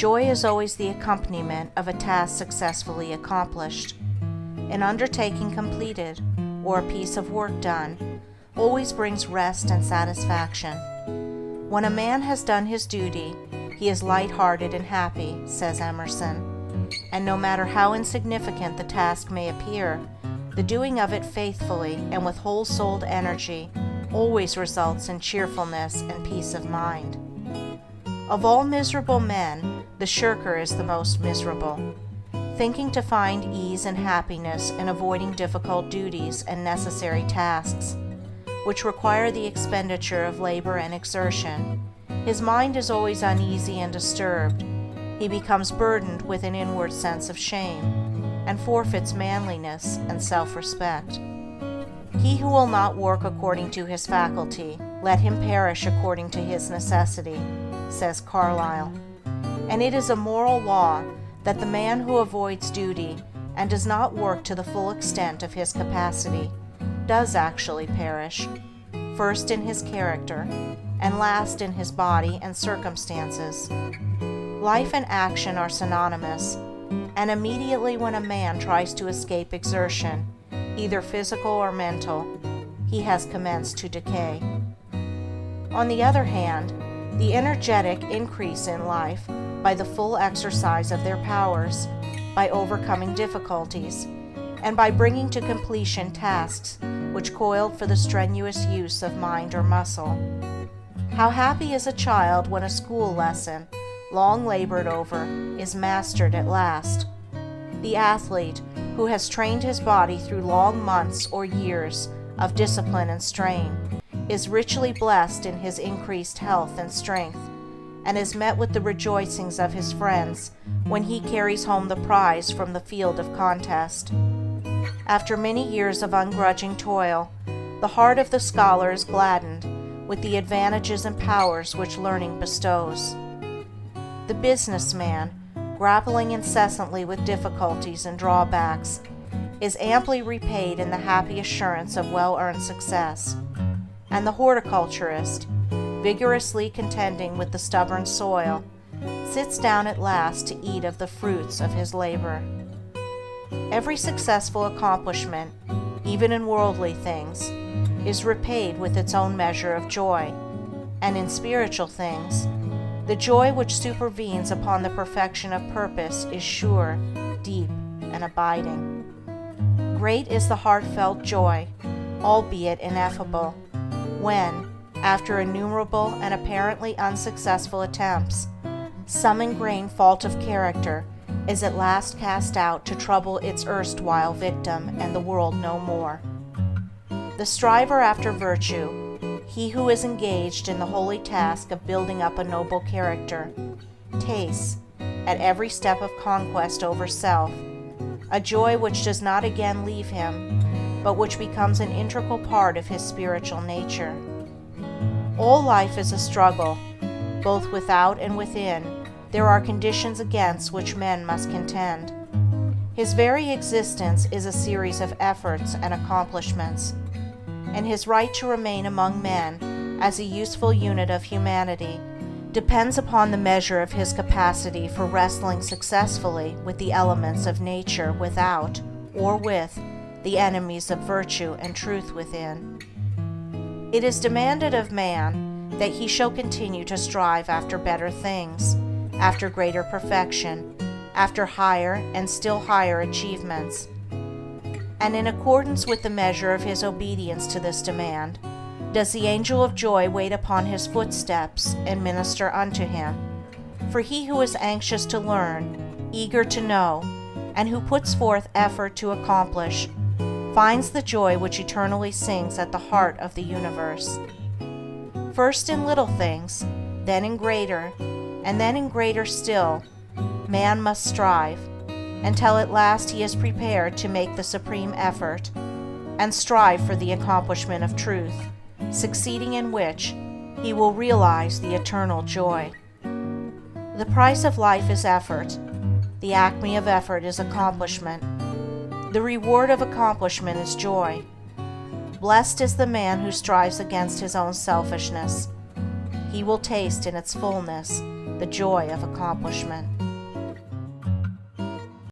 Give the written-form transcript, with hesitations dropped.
Joy is always the accompaniment of a task successfully accomplished. An undertaking completed, or a piece of work done, always brings rest and satisfaction. When a man has done his duty, he is light-hearted and happy, says Emerson, and no matter how insignificant the task may appear, the doing of it faithfully and with whole-souled energy always results in cheerfulness and peace of mind. Of all miserable men, the shirker is the most miserable, thinking to find ease and happiness in avoiding difficult duties and necessary tasks, which require the expenditure of labor and exertion. His mind is always uneasy and disturbed. He becomes burdened with an inward sense of shame, and forfeits manliness and self-respect. He who will not work according to his faculty, let him perish according to his necessity, says Carlyle. And it is a moral law that the man who avoids duty and does not work to the full extent of his capacity does actually perish, first in his character, and last in his body and circumstances. Life and action are synonymous, and immediately when a man tries to escape exertion, either physical or mental, he has commenced to decay. On the other hand, the energetic increase in life by the full exercise of their powers, by overcoming difficulties, and by bringing to completion tasks which called for the strenuous use of mind or muscle. How happy is a child when a school lesson, long labored over, is mastered at last. The athlete, who has trained his body through long months or years of discipline and strain, is richly blessed in his increased health and strength, and is met with the rejoicings of his friends when he carries home the prize from the field of contest. After many years of ungrudging toil, the heart of the scholar is gladdened with the advantages and powers which learning bestows. The businessman, grappling incessantly with difficulties and drawbacks, is amply repaid in the happy assurance of well-earned success, and the horticulturist, vigorously contending with the stubborn soil, sits down at last to eat of the fruits of his labor. Every successful accomplishment, even in worldly things, is repaid with its own measure of joy, and in spiritual things, the joy which supervenes upon the perfection of purpose is sure, deep, and abiding. Great is the heartfelt joy, albeit ineffable, when, after innumerable and apparently unsuccessful attempts, some ingrained fault of character is at last cast out to trouble its erstwhile victim and the world no more. The striver after virtue, he who is engaged in the holy task of building up a noble character, tastes, at every step of conquest over self, a joy which does not again leave him, but which becomes an integral part of his spiritual nature. All life is a struggle. Both without and within, there are conditions against which men must contend. His very existence is a series of efforts and accomplishments, and his right to remain among men as a useful unit of humanity depends upon the measure of his capacity for wrestling successfully with the elements of nature without, or with, the enemies of virtue and truth within. It is demanded of man that he shall continue to strive after better things, after greater perfection, after higher and still higher achievements. And in accordance with the measure of his obedience to this demand, does the angel of joy wait upon his footsteps and minister unto him. For he who is anxious to learn, eager to know, and who puts forth effort to accomplish, finds the joy which eternally sings at the heart of the universe. First in little things, then in greater, and then in greater still, man must strive, until at last he is prepared to make the supreme effort, and strive for the accomplishment of truth, succeeding in which he will realize the eternal joy. The price of life is effort. The acme of effort is accomplishment. The reward of accomplishment is joy. Blessed is the man who strives against his own selfishness. He will taste in its fullness the joy of accomplishment.